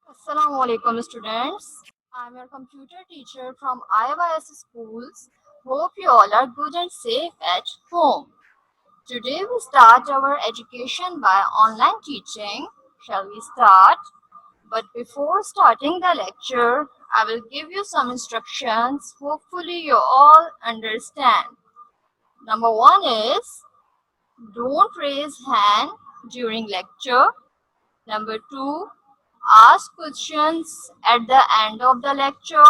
Assalamu alaikum students. I'm your computer teacher from IYS schools. Hope you all are good and safe at home. Today we start our education by online teaching. Shall we start? But before starting the lecture, I will give you some instructions. Hopefully you all understand. Number one is don't raise hand during lecture. Number two, ask questions at the end of the lecture.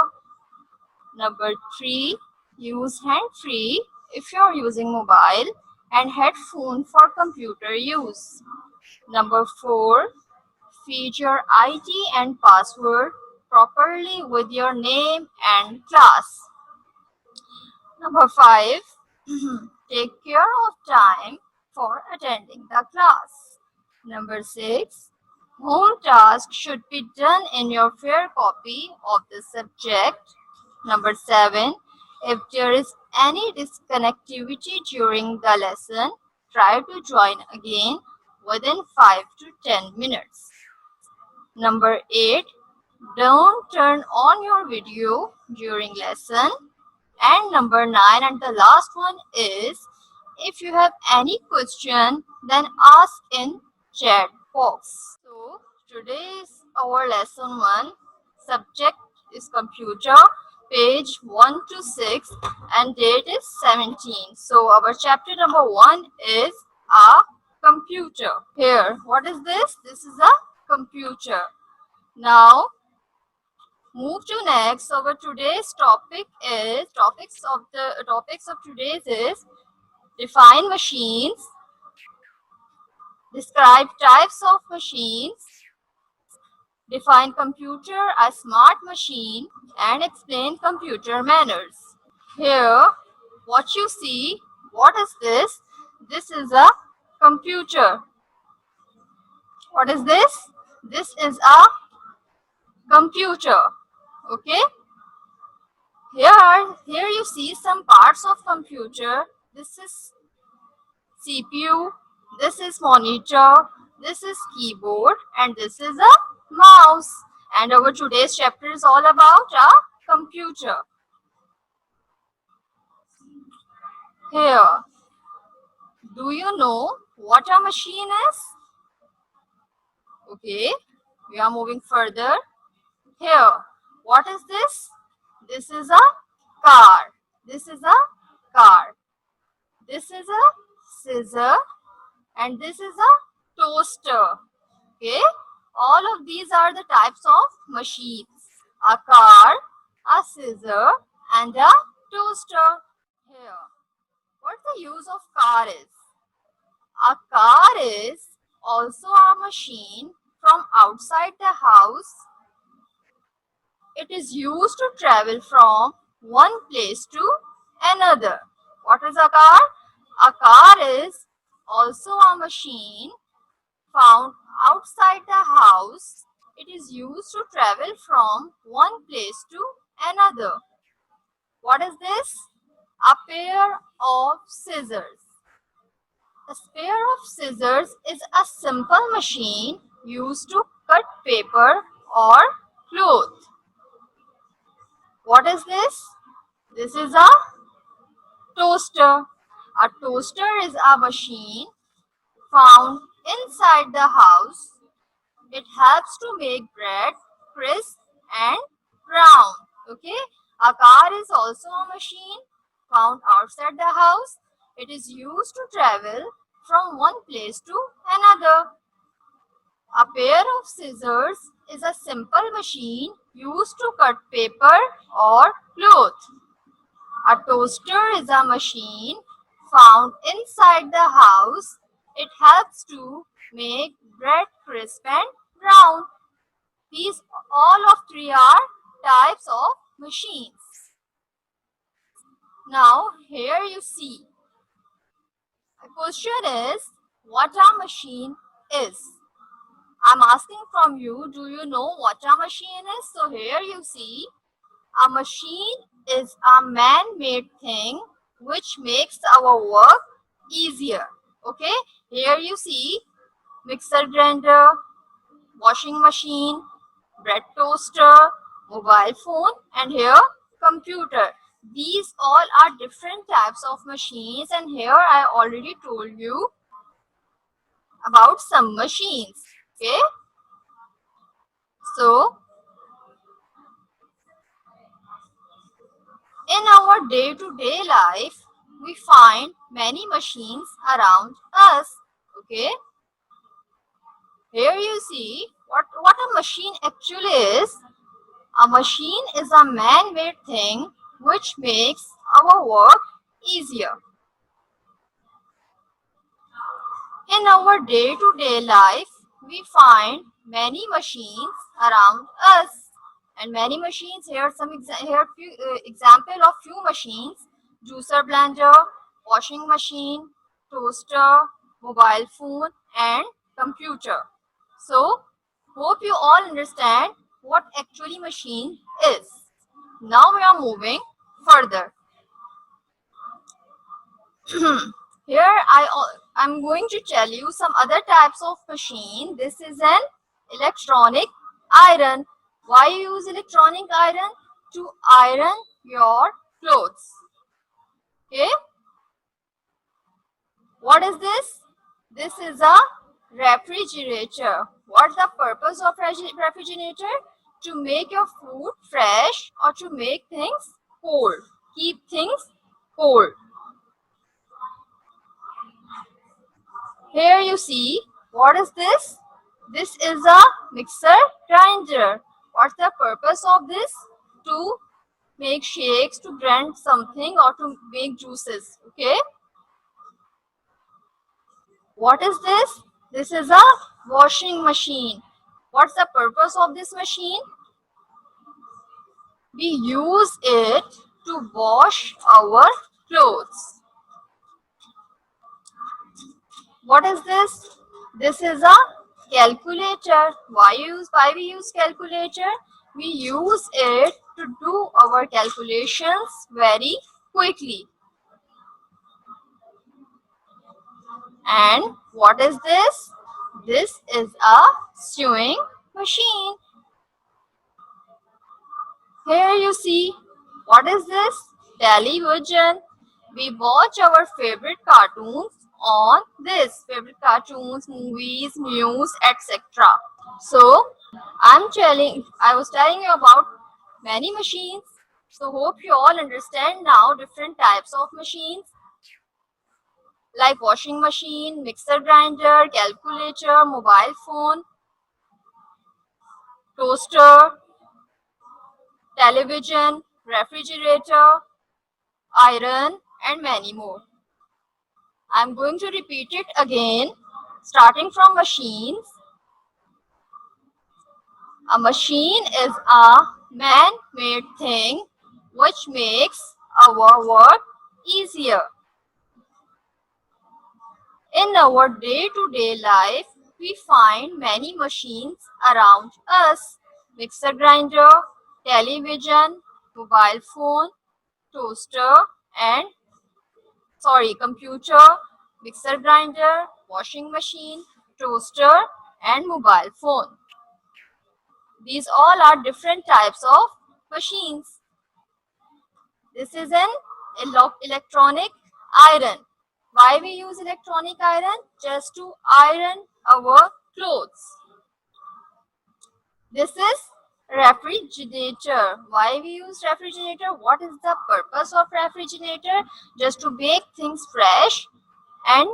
Number three, use hand-free if you're using mobile and headphone for computer use. Number four, feed your ID and password properly with your name and class. Number five, take care of time for attending the class. Number six, home task should be done in your fair copy of the subject. Number seven, if there is any disconnectivity during the lesson, try to join again within 5 to 10 minutes. Number eight, don't turn on your video during lesson. And number nine, and the last one is, if you have any question, then ask in chat box. So today is our lesson one. Subject is computer, page 1 to 6, and date is 17. So our chapter number one is a computer. Here, what is this? This is a computer. Now move to next. Our today's topics of today's is define machines, describe types of machines, define computer, a smart machine, and explain computer manners. Here, what you see, what is this? This is a computer. What is this? This is a computer. Okay. Here you see some parts of computer. This is CPU, this is monitor, this is keyboard, and this is a mouse. And our today's chapter is all about a computer. Here, do you know what a machine is? Okay, we are moving further. Here, what is this? This is a car. This is a car. This is a scissor, and this is a toaster. Okay, all of these are the types of machines: a car, a scissor, and a toaster. Here, what the use of car is? A car is also a machine from outside the house. It is used to travel from one place to another. What is a car? A car is also a machine found outside the house. It is used to travel from one place to another. What is this? A pair of scissors. A pair of scissors is a simple machine used to cut paper or cloth. What is this? This is a toaster. A toaster is a machine found inside the house. It helps to make bread crisp and brown. Okay. A car is also a machine found outside the house. It is used to travel from one place to another. A pair of scissors is a simple machine used to cut paper or cloth. A toaster is a machine found inside the house. It helps to make bread crisp and brown. These all of three are types of machines. Now here you see. The question is, what a machine is? I'm asking from you, do you know what a machine is? So here you see, a machine is a man-made thing which makes our work easier. Okay, here you see mixer grinder, washing machine, bread toaster, mobile phone, and here computer. These all are different types of machines, and here I already told you about some machines. Okay, so in our day-to-day life, we find many machines around us. Okay, here you see what a machine actually is. A machine is a man-made thing which makes our work easier. In our day-to-day life, we find many machines around us. And many machines, here some few example of few machines: juicer, blender, washing machine, toaster, mobile phone, and computer. So hope you all understand what actually machine is. Now we are moving further. Here I'm going to tell you some other types of machine. This is an electronic iron. Why you use electronic iron? To iron your clothes. Okay. What is this? This is a refrigerator. What's the purpose of refrigerator? To make your food fresh or to make things cold. Keep things cold. Here you see, what is this? This is a mixer grinder. What's the purpose of this? To make shakes, to grind something or to make juices. Okay. What is this? This is a washing machine. What's the purpose of this machine? We use it to wash our clothes. What is this? This is a calculator. Why we use calculator? We use it to do our calculations very quickly. And what is this? This is a sewing machine. Here you see, what is this? Television. We watch our favorite cartoons on this. Favorite cartoons, movies, news, etc. So, I was telling you about many machines. So, hope you all understand now different types of machines like washing machine, mixer grinder, calculator, mobile phone, toaster, television, refrigerator, iron, and many more. I'm going to repeat it again, starting from machines. A machine is a man-made thing which makes our work easier. In our day-to-day life, we find many machines around us: mixer grinder, television, mobile phone, toaster, and computer, mixer grinder, washing machine, toaster, and mobile phone. These all are different types of machines. This is an electronic iron. Why we use electronic iron? Just to iron our clothes. This is refrigerator. Why we use refrigerator? What is the purpose of refrigerator? Just to make things fresh and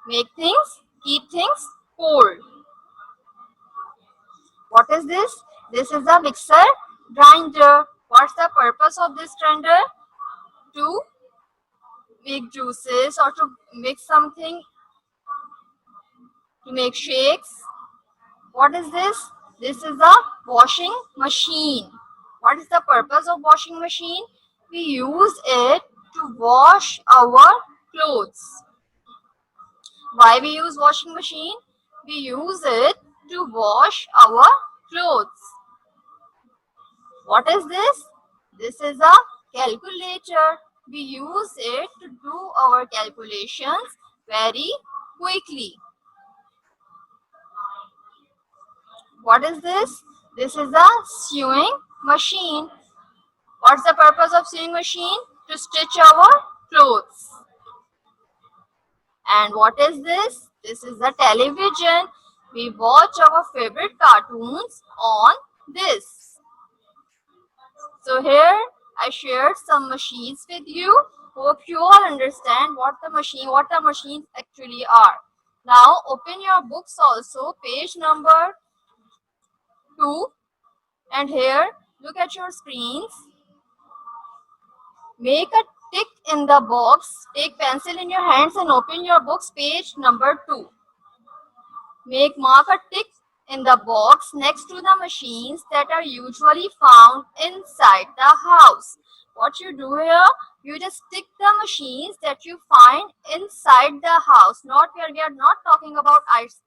keep things cold. What is this? This is a mixer grinder. What's the purpose of this grinder? To make juices or to make something, to make shakes. What is this? This is a washing machine. What is the purpose of washing machine? We use it to wash our clothes. Why we use washing machine? We use it to wash our clothes. What is this? This is a calculator. We use it to do our calculations very quickly. What is this? This is a sewing machine. What's the purpose of sewing machine? To stitch our clothes. And what is this? This is the television. We watch our favorite cartoons on this. So here I shared some machines with you. Hope you all understand what the machines actually are. Now open your books also, page number 2, and here look at your screens. Make a tick in the box. Take pencil in your hands and open your books, page number 2. Mark a tick in the box next to the machines that are usually found inside the house. What you do here, you just tick the machines that you find inside the house. We are not talking about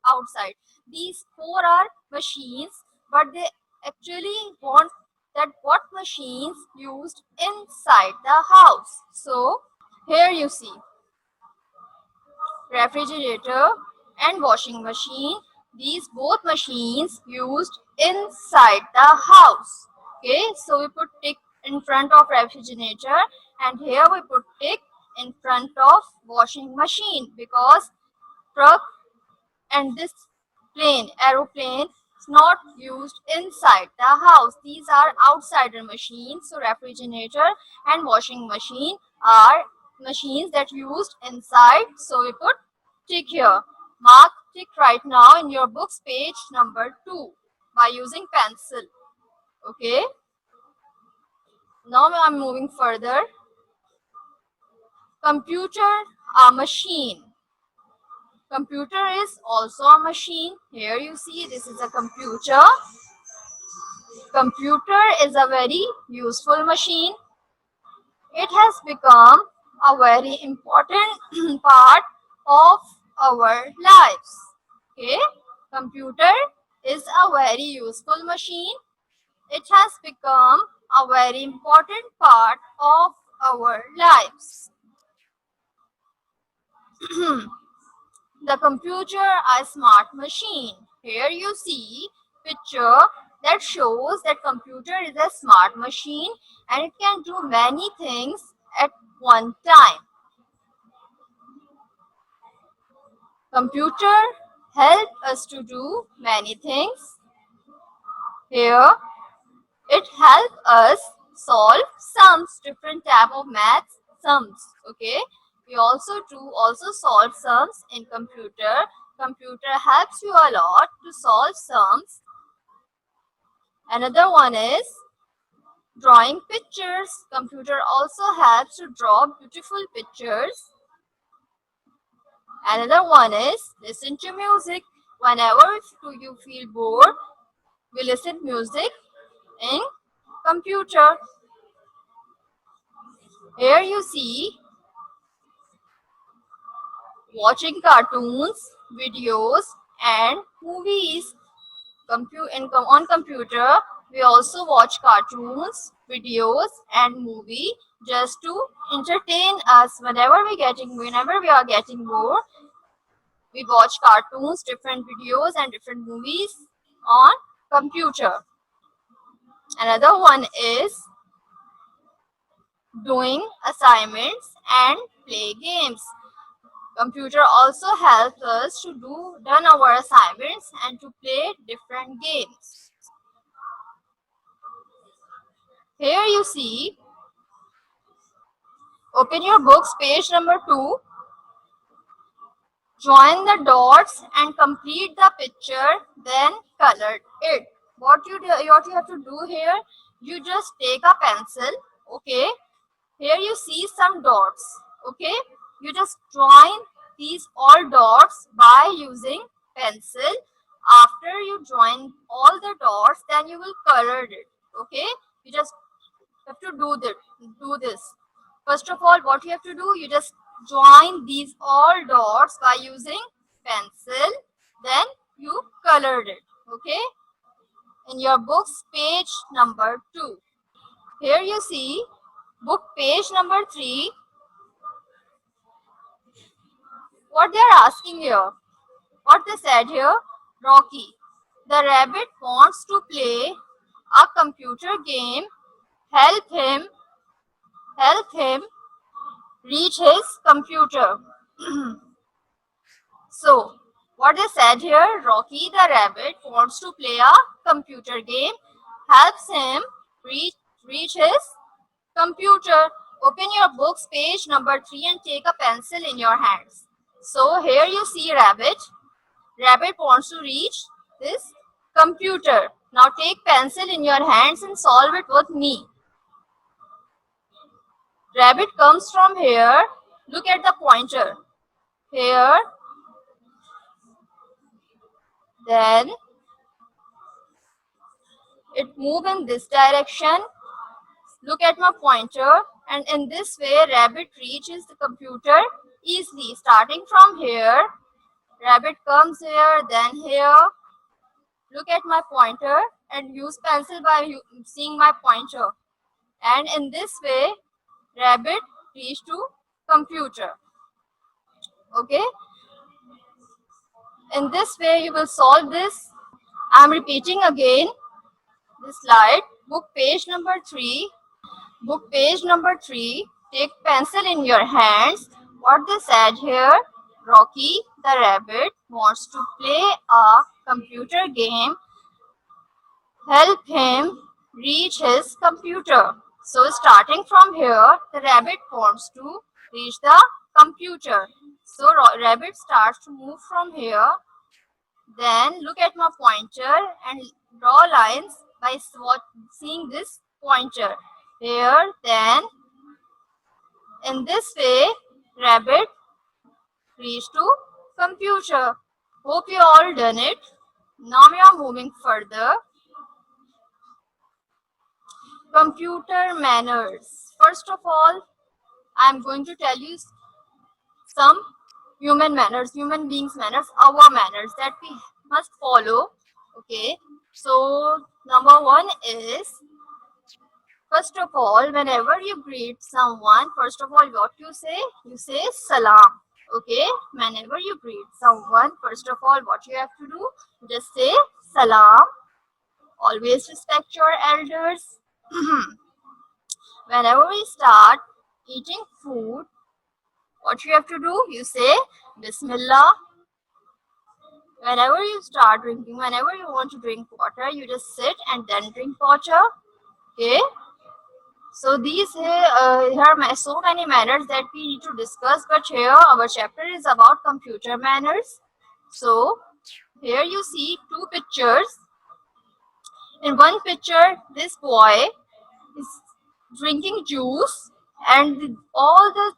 outside. These 4 are machines, but they actually want that what machines used inside the house. So here you see refrigerator and washing machine. These both machines used inside the house. Okay, so we put tick in front of refrigerator and here we put tick in front of washing machine because truck and this aeroplane is not used inside the house. These are outsider machines. So refrigerator and washing machine are machines that used inside. So we put tick here. Mark tick right now in your books, page number 2 by using pencil. Okay. Now I'm moving further. Computer, a machine. Computer is also a machine. Here you see this is a computer. Computer is a very useful machine. It has become a very important part of our lives. Okay, computer is a very useful machine. It has become a very important part of our lives. The computer, a smart machine. Here you see picture that shows that computer is a smart machine and it can do many things at one time. Computer help us to do many things. Here it help us solve sums, different type of maths sums. Okay, we also solve sums in computer. Computer helps you a lot to solve sums. Another one is drawing pictures. Computer also helps to draw beautiful pictures. Another one is listen to music. Whenever you feel bored, we listen music in computer. Here you see watching cartoons, videos and movies. On computer, we also watch cartoons, videos and movie just to entertain us. Whenever we are getting bored, we watch cartoons, different videos and different movies on computer. Another one is doing assignments and play games. Computer also helps us to done our assignments and to play different games. Here you see, open your books, page number 2. Join the dots and complete the picture, then color it. What you have to do here, you just take a pencil, okay? Here you see some dots, okay? You just join these all dots by using pencil. After you join all the dots, then you will color it, okay? You just have to do this. First of all, what you have to do, you just join these all dots by using pencil, then you colored it, okay? In your books, page number 2. Here you see book page number 3. What they are asking here, what they said here, Rocky. The rabbit wants to play a computer game. Help him reach his computer. So, what is said here? Rocky the rabbit wants to play a computer game. Helps him reach his computer. Open your books, page number 3, and take a pencil in your hands. So, here you see rabbit. Rabbit wants to reach this computer. Now, take pencil in your hands and solve it with me. Rabbit comes from here. Look at the pointer. Here. Then it move in this direction. Look at my pointer, and in this way rabbit reaches the computer easily. Starting from here, rabbit comes here, then here. Look at my pointer and use pencil by seeing my pointer. And in this way, rabbit reach to computer. Okay. In this way, you will solve this. I am repeating again this slide. Book page number 3. Book page number 3. Take pencil in your hands. What they said here? Rocky the rabbit wants to play a computer game. Help him reach his computer. So starting from here, the rabbit wants to reach the computer. So rabbit starts to move from here. Then look at my pointer and draw lines by seeing this pointer. Here, then in this way, rabbit reach to computer. Hope you all done it. Now we are moving further. Computer manners. First of all, I am going to tell you some human manners, human beings manners, our manners that we must follow. Okay, so number 1 is, first of all, whenever you greet someone, first of all, what you say salam. Okay, whenever you greet someone, first of all, what you have to do, just say salam. Always respect your elders. Whenever we start eating food, what you have to do, you say Bismillah. Whenever you start drinking, whenever you want to drink water, you just sit and then drink water. Okay. So these here are so many manners that we need to discuss, but here our chapter is about computer manners. So here you see 2 pictures. In one picture, this boy is drinking juice and all the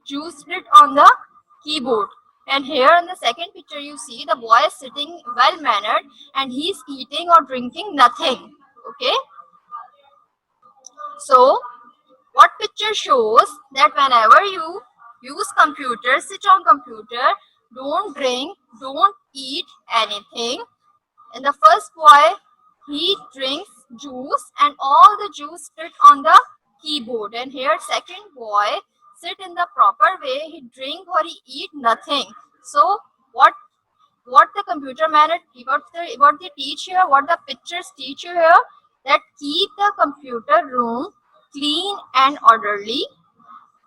juice split on the keyboard. And here in the second picture, you see the boy is sitting well mannered and he's eating or drinking nothing. Okay. So what picture shows that whenever you use computer, sit on computer, don't drink, don't eat anything. And the first boy, he drinks juice and all the juice split on the keyboard. And here second boy sit in the proper way, he drink or he eat nothing. So what the computer manner, what they teach here, what the pictures teach you here, that keep the computer room clean and orderly.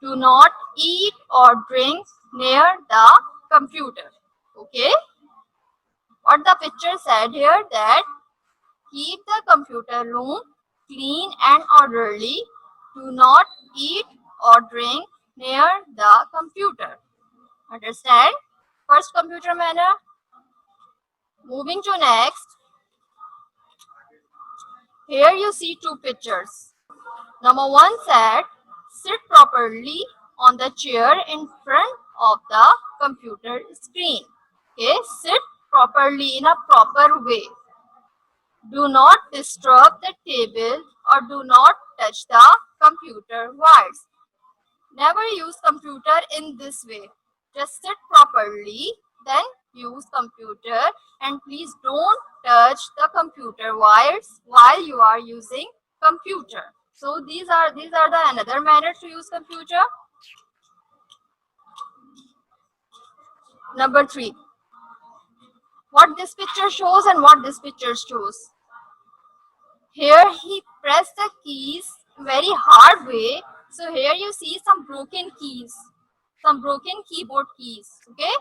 Do not eat or drink near the computer. Okay. What the picture said here, that keep the computer room clean and orderly. Do not eat or drink near the computer. Understand? First computer manner. Moving to next. Here you see 2 pictures. Number 1 said, sit properly on the chair in front of the computer screen. Okay, sit properly in a proper way. Do not disturb the table or do not touch the computer wires. Never use computer in this way. Just sit properly, then use computer, and please don't touch the computer wires while you are using computer. So these are the another manner to use computer. Number 3. what this picture shows and what this picture shows. Here he pressed the keys very hard way. So here you see some broken keys, some broken keyboard keys. Okay.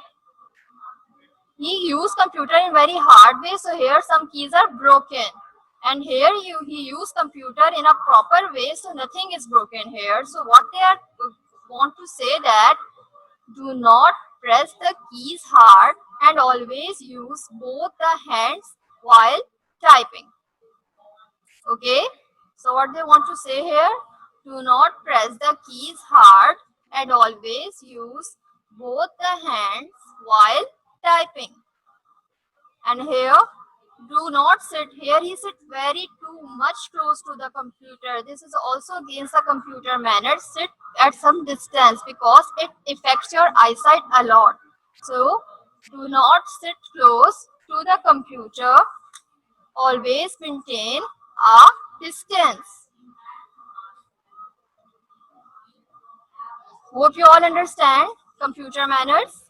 He used computer in very hard way. So here some keys are broken. And here he used computer in a proper way. So nothing is broken here. So what they are want to say that do not press the keys hard and always use both the hands while typing. Okay, so what they want to say here, do not press the keys hard and always use both the hands while typing. And here, do not sit here. He sit very too much close to the computer. This is also against the computer manners. Sit at some distance because it affects your eyesight a lot. So do not sit close to the computer. Always maintain a distance. Hope you all understand computer manners.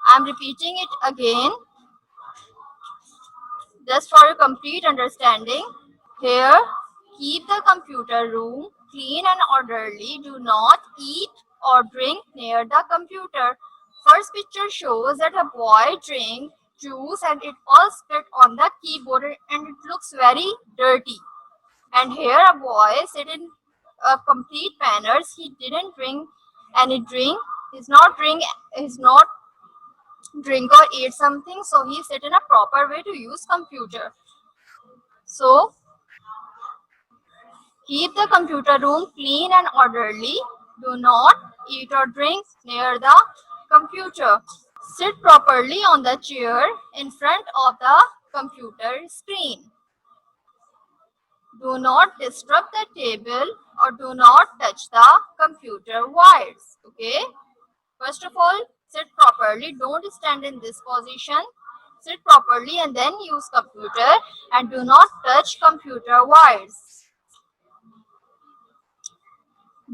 I am repeating it again just for your complete understanding. Here, keep the computer room clean and orderly. Do not eat or drink near the computer. First picture shows that a boy drank juice and it all spit on the keyboard and it looks very dirty. And here a boy sit in a complete manners. He didn't drink any drink. He's not drink or eat something. So he sit in a proper way to use computer. So keep the computer room clean and orderly. Do not eat or drink near the computer. Sit properly on the chair in front of the computer screen. Do not disturb the table or do not touch the computer wires. Okay. First of all, sit properly. Don't stand in this position. Sit properly and then use computer and do not touch computer wires.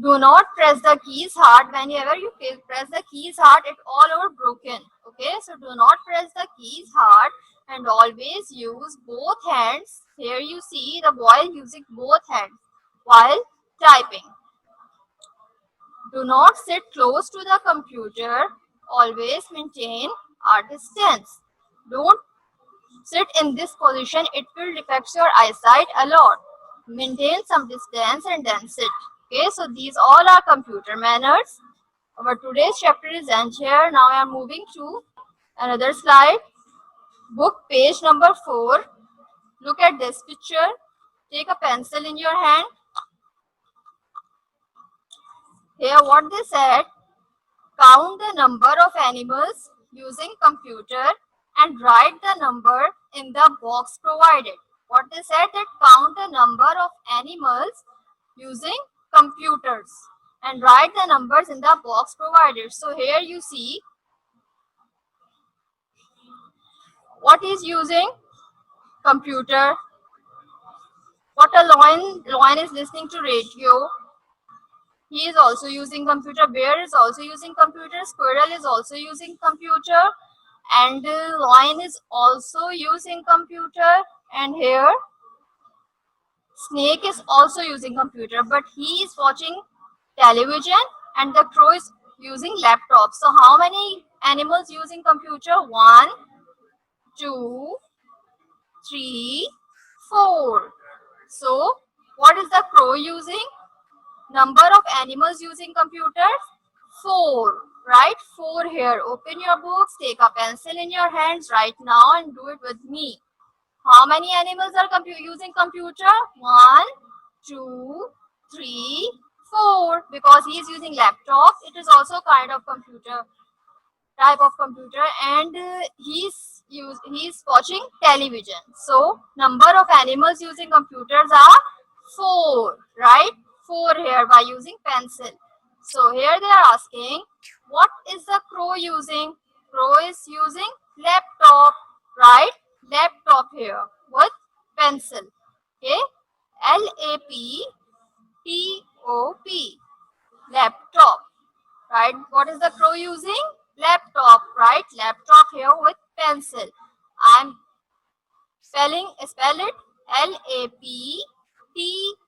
Do not press the keys hard. Whenever you press the keys hard, it all over broken. Okay, so do not press the keys hard and always use both hands. Here you see the boy using both hands while typing. Do not sit close to the computer. Always maintain a distance. Don't sit in this position. It will affect your eyesight a lot. Maintain some distance and then sit. Okay, so these all are computer manners. Our today's chapter is end here. Now I am moving to another slide. Book page number 4. Look at this picture. Take a pencil in your hand. Here what they said, count the number of animals using computer and write the number in the box provided. What they said that count the number of animals using computers and write the numbers in the box provided. So here you see what is using computer. What a lion is listening to radio. He is also using computer. Bear is also using computer. Squirrel is also using computer. And lion is also using computer. And here snake is also using computer, but he is watching television and the crow is using laptop. So how many animals using computer? 1, 2, 3, 4. So what is the crow using? Number of animals using computers? 4. Right? 4 here. Open your books, take a pencil in your hands right now and do it with me. How many animals are using computer? 1, 2, 3, 4. Because he is using laptop, it is also kind of computer, type of computer, and he's watching television. So number of animals using computers are 4, right? 4 here by using pencil. So here they are asking, what is the crow using? Crow is using laptop, right? Laptop here with pencil. Okay, Laptop, laptop, right? What is the crow using? Laptop, right? Laptop here with pencil. I'm spell it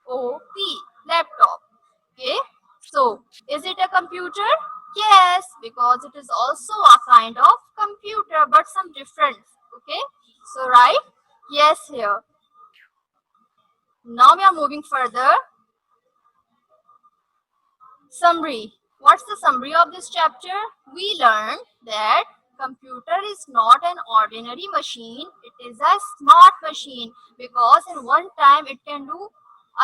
Laptop. Laptop. Okay. So, is it a computer? Yes, because it is also a kind of computer, but some difference. Okay. So, right? Yes here. Now we are moving further. Summary. What's the summary of this chapter? We learned that computer is not an ordinary machine. It is a smart machine because in one time it can do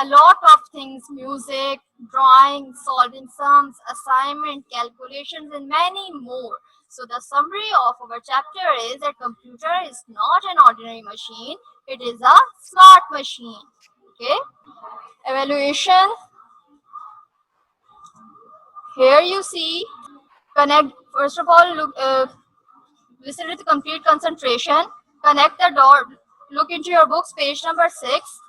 a lot of things: music, drawing, solving sums, assignment, calculations, and many more. So the summary of our chapter is that computer is not an ordinary machine. It is a smart machine. Okay. Evaluation. Here you see, connect. First of all, listen with complete concentration. Connect the dot. Look into your books, page number 6.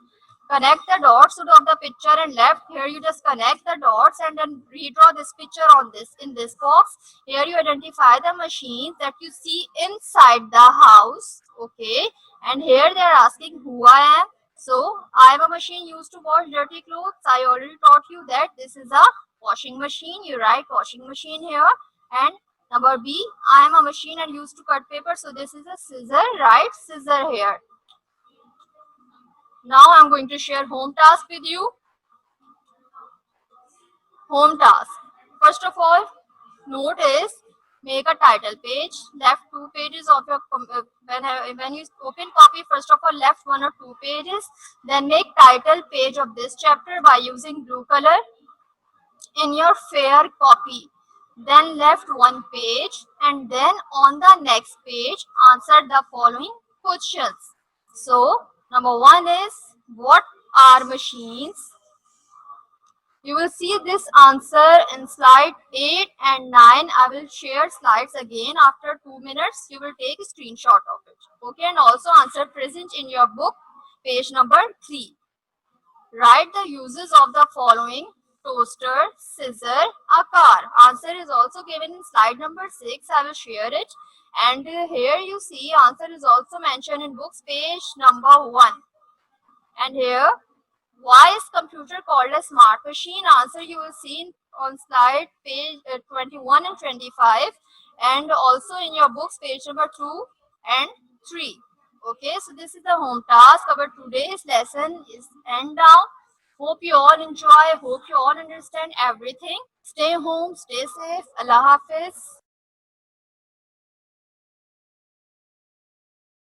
Connect the dots of the picture and left. Here you just connect the dots and then redraw this picture on this. In this box, here you identify the machines that you see inside the house. Okay. And here they are asking who I am. So I am a machine used to wash dirty clothes. I already taught you that this is a washing machine. You write washing machine here. And number B, I am a machine and used to cut paper. So this is a scissor. Write scissor here. Now I'm going to share home task with you. Home task. First of all, notice, make a title page. Left 2 pages of your when you open copy. First of all, left 1 or 2 pages. Then make title page of this chapter by using blue color in your fair copy. Then left 1 page and then on the next page answer the following questions. So number 1 is, what are machines? You will see this answer in slide 8 and 9. I will share slides again after 2 minutes. You will take a screenshot of it. Okay, and also answer present in your book, page number 3. Write the uses of the following: toaster, scissor, a car. Answer is also given in slide number 6. I will share it. And here you see answer is also mentioned in books, page number 1. And here, why is computer called a smart machine? Answer you will see on slide page 21 and 25, and also in your books, page number 2 and 3. Okay, so this is the home task. Our today's lesson is end now. Hope you all enjoy. Hope you all understand everything. Stay home, stay safe. Allah Hafiz.